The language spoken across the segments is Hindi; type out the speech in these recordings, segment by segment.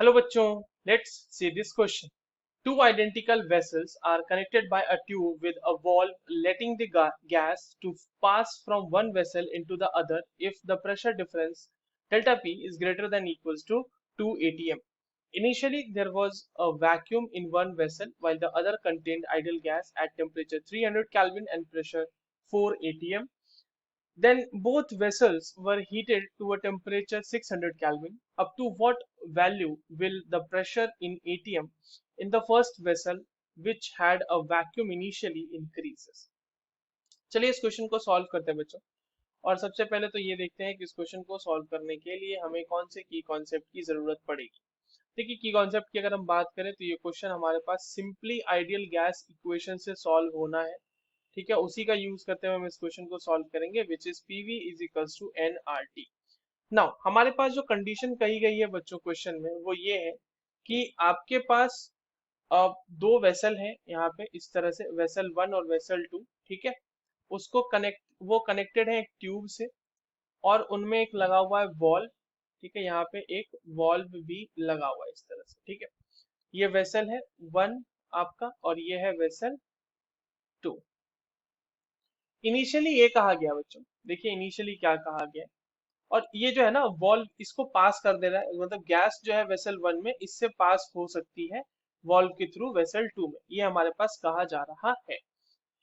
Hello बच्चों, let's see this question. Two identical vessels are connected by a tube with a valve letting the gas to pass from one vessel into the other if the pressure difference delta P is greater than equals to 2 atm. Initially, there was a vacuum in one vessel while the other contained ideal gas at temperature 300 Kelvin and pressure 4 atm. Then both vessels were heated to a temperature 600 Kelvin. Up to what value will the pressure in ATM in the first vessel which had a vacuum initially increases? चलिए इस क्वेश्चन को सॉल्व करते हैं बच्चों। और सबसे पहले तो ये देखते हैं कि इस क्वेश्चन को सॉल्व करने के लिए हमें कौन से की कॉन्सेप्ट की जरूरत पड़ेगी। देखिए की कॉन्सेप्ट की अगर हम बात करें तो ये क्वेश्चन हमारे पास सिंपली आइडियल गैस इक्वेशन से सॉल्व होना है। ठीक है, उसी का यूज करते हुए हम इस क्वेश्चन को सॉल्व करेंगे which is PV is equals to NRT. Now हमारे पास जो कंडीशन कही गई है बच्चों क्वेश्चन में वो ये है कि आपके पास दो वेसल हैं यहाँ पे इस तरह से वेसल वन और वेसल टू। ठीक है, उसको कनेक्टेड है एक ट्यूब से और उनमें एक लगा हुआ है वॉल्व। ठीक है, यहाँ पे एक वॉल्व भी लगा हुआ है इस तरह से। ठीक है, ये वेसल है वन आपका और ये है वेसल टू। इनिशियली ये कहा गया बच्चों, देखिए इनिशियली क्या कहा गया है, और ये जो है ना वॉल्व इसको पास कर दे रहा है, मतलब गैस जो है वेसल वन में इससे पास हो सकती है वॉल्व के थ्रू वेसल टू में, ये हमारे पास कहा जा रहा है।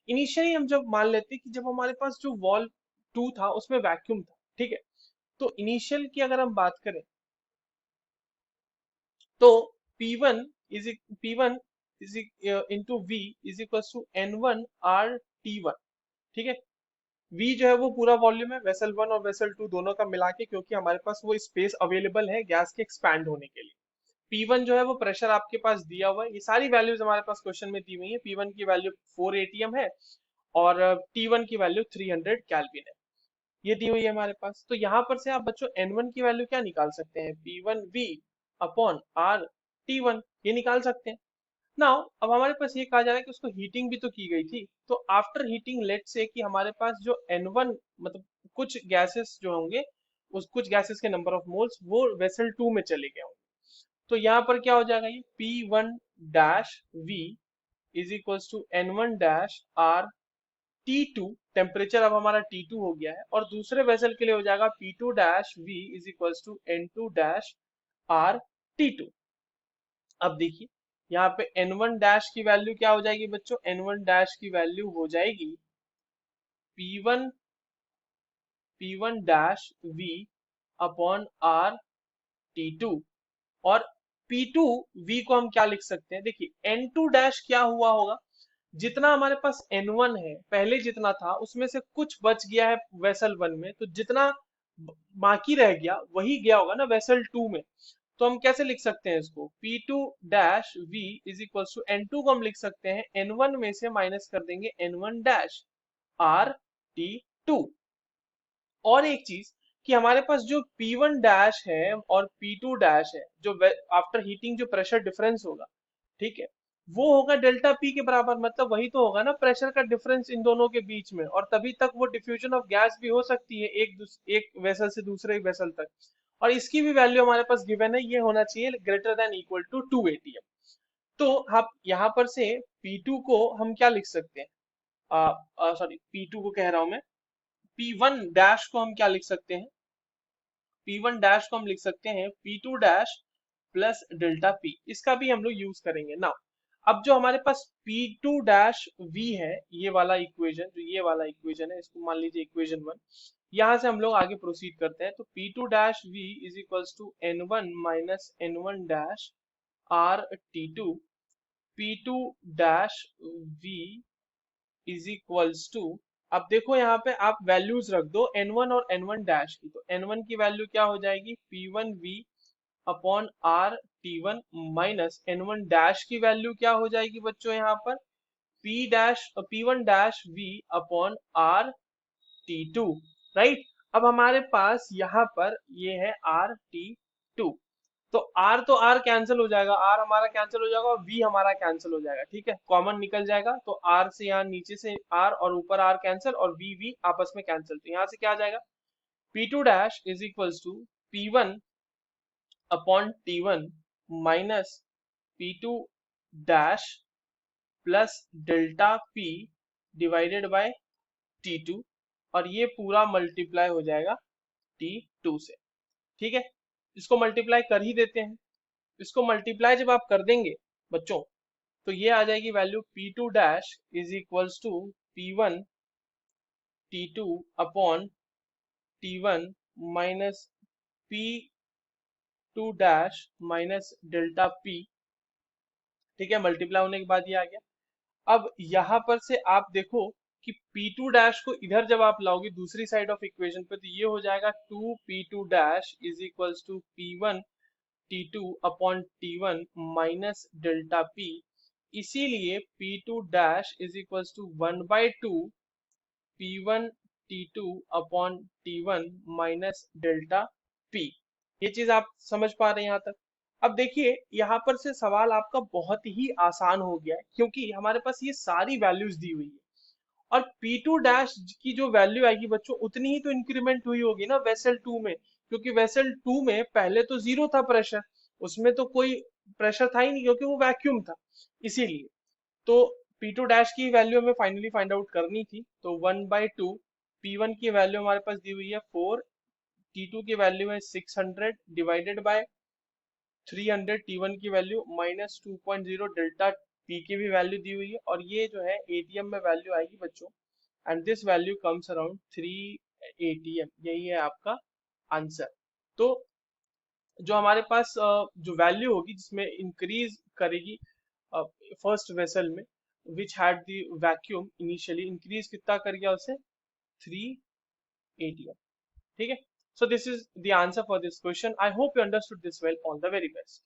इनिशियली हम जब मान लेते हैं कि जब हमारे पास जो वॉल्व टू था उसमें वैक्यूम था। ठीक है, तो इनिशियल की अगर हम बात करें तो P1 is P1 is into V is equal to N1 R T1। ठीक है, V जो है वो पूरा वॉल्यूम है वेसल वन और वेसल टू दोनों का मिला के, क्योंकि हमारे पास वो स्पेस अवेलेबल है गैस के एक्सपैंड होने के लिए। P1 जो है वो प्रेशर आपके पास दिया हुआ है, ये सारी वैल्यूज हमारे पास क्वेश्चन में दी हुई है। P1 की वैल्यू 4 atm है और T1 की वैल्यू 300 केल्विन है, ये दी हुई है हमारे पास। तो यहाँ पर से आप बच्चों N1 की वैल्यू क्या निकाल सकते हैं, P1V अपॉन R T1, ये निकाल सकते हैं। नाउ अब हमारे पास ये कहा जा रहा है कि उसको हीटिंग भी तो की गई थी, तो आफ्टर हीटिंग लेट से कि हमारे पास जो N1 मतलब कुछ गैसेस जो होंगे उस कुछ गैसेस के नंबर ऑफ मोल्स वो वेसल टू में चले गए होंगे। तो यहाँ पर क्या हो जाएगा, ये P1 dash V is equals to N1 dash R T2, temperature अब हमारा T2 हो गया है, और दूसरे वेसल के लिए हो जाएगा P2 dash V is equals to N2 dash R T2। अब देखिए यहाँ पे N1 डैश की वैल्यू क्या हो जाएगी बच्चों, N1 डैश की वैल्यू हो जाएगी P1 P1 dash V upon R T2। और P2 V को हम क्या लिख सकते हैं, देखिए N2 डैश क्या हुआ होगा, जितना हमारे पास N1 है पहले जितना था उसमें से कुछ बच गया है वेसल वन में, तो जितना बाकी रह गया वही गया होगा ना वेसल टू में। तो हम कैसे लिख सकते हैं इसको, P2 dash V is equal to N2 को हम लिख सकते हैं N1 में से माइनस कर देंगे N1 डैश R T2। और एक चीज कि हमारे पास जो P1 डैश है और P2 डैश है, जो आफ्टर हीटिंग जो प्रेशर डिफरेंस होगा, ठीक है, वो होगा डेल्टा P के बराबर, मतलब वही तो होगा ना प्रेशर का डिफरेंस इन दोनों के बीच में, और तभी तक वो डिफ्यूजन ऑफ गैस भी हो सकती है एक वेसल से दूसरे वेसल तक। और इसकी भी वैल्यू हमारे पास गिवन है, ये होना चाहिए greater than equal to 2 atm। तो हम यहाँ पर से P2 को हम क्या लिख सकते हैं, सॉरी P2 को कह रहा हूं मैं, P1 डैश को हम क्या लिख सकते हैं, P1 डैश को हम लिख सकते हैं P2 dash plus delta P, इसका भी हम लोग यूज करेंगे ना। अब जो हमारे पास P2 डैश V है, ये वाला इक्वेशन, जो ये वाला इक्वेशन है इसको मान लीजिए इक्वेशन वन, यहाँ से हम लोग आगे प्रोसीड करते हैं। तो P2 dash V is equals to N1 minus N1 dash R T2, P2 dash V is equals to, अब देखो यहाँ पे आप वैल्यूज रख दो N1 और N1 डैश की, तो N1 की वैल्यू क्या हो जाएगी P1V upon R T1 minus N1 dash की वैल्यू क्या हो जाएगी बच्चों यहाँ पर P1 dash V upon R T2, right. अब हमारे पास यहाँ पर ये है R T2, तो R कैंसिल हो जाएगा, R हमारा कैंसिल हो जाएगा और V हमारा कैंसिल हो जाएगा। ठीक है, कॉमन निकल जाएगा, तो R से यहाँ नीचे से R और ऊपर R कैंसिल और V आपस में कैंसिल, तो यहाँ से क्या आ जाएगा P2 dash is equals to P1 upon T1 minus P2 dash plus delta P divided by T2, और ये पूरा मल्टीप्लाई हो जाएगा T2 से। ठीक है, इसको मल्टीप्लाई कर ही देते हैं। इसको मल्टीप्लाई जब आप कर देंगे बच्चों, तो ये आ जाएगी value P2 dash is equals to P1 T2 upon T1 minus P2 dash minus delta P। ठीक है, मल्टीप्लाई होने के बाद ये आ गया। अब यहाँ पर से आप देखो कि P2 डैश को इधर जब आप लाओगे दूसरी साइड ऑफ इक्वेशन पे, तो ये हो जाएगा 2P2 dash is equals to P1 T2 upon T1 minus delta P। इसीलिए P2 dash is equals to 1/2 P1 T2 upon T1 minus delta P। ये चीज आप समझ पा रहे हैं यहाँ तक? अब देखिए यहाँ पर से सवाल आपका बहुत ही आसान हो गया है, क्योंकि हमारे पास ये सारी वैल्यूज दी हुई है, और P2 डैश की जो वैल्यू आएगी बच्चों, उतनी ही तो इंक्रीमेंट हुई होगी ना वेसल 2 में, क्योंकि वेसल 2 में पहले तो जीरो था प्रेशर, उसमें तो कोई प्रेशर था ही नहीं क्योंकि वो वैक्यूम था। इसीलिए तो P2 डैश की वैल्यू हमें फाइनली फाइंड आउट करनी थी, तो 1/2 P1 की वैल्यू हमारे पास दी हुई है 4, T2 की वैल्यू है 600 डिवाइडेड बाय 300, T1 की वैल्यू माइनस 2.0, डेल्टा P की भी वैल्यू दी हुई है, और ये जो है ATM में वैल्यू आएगी बच्चों, and this value comes around 3 ATM। यही है आपका आंसर। तो जो हमारे पास जो वैल्यू होगी जिसमें इंक्रीज करेगी फर्स्ट वेसल में, which had the vacuum initially, increase कितना कर गया उसे, 3 ATM। ठीक है, so this is the answer for this question. I hope you understood this well. All the very best.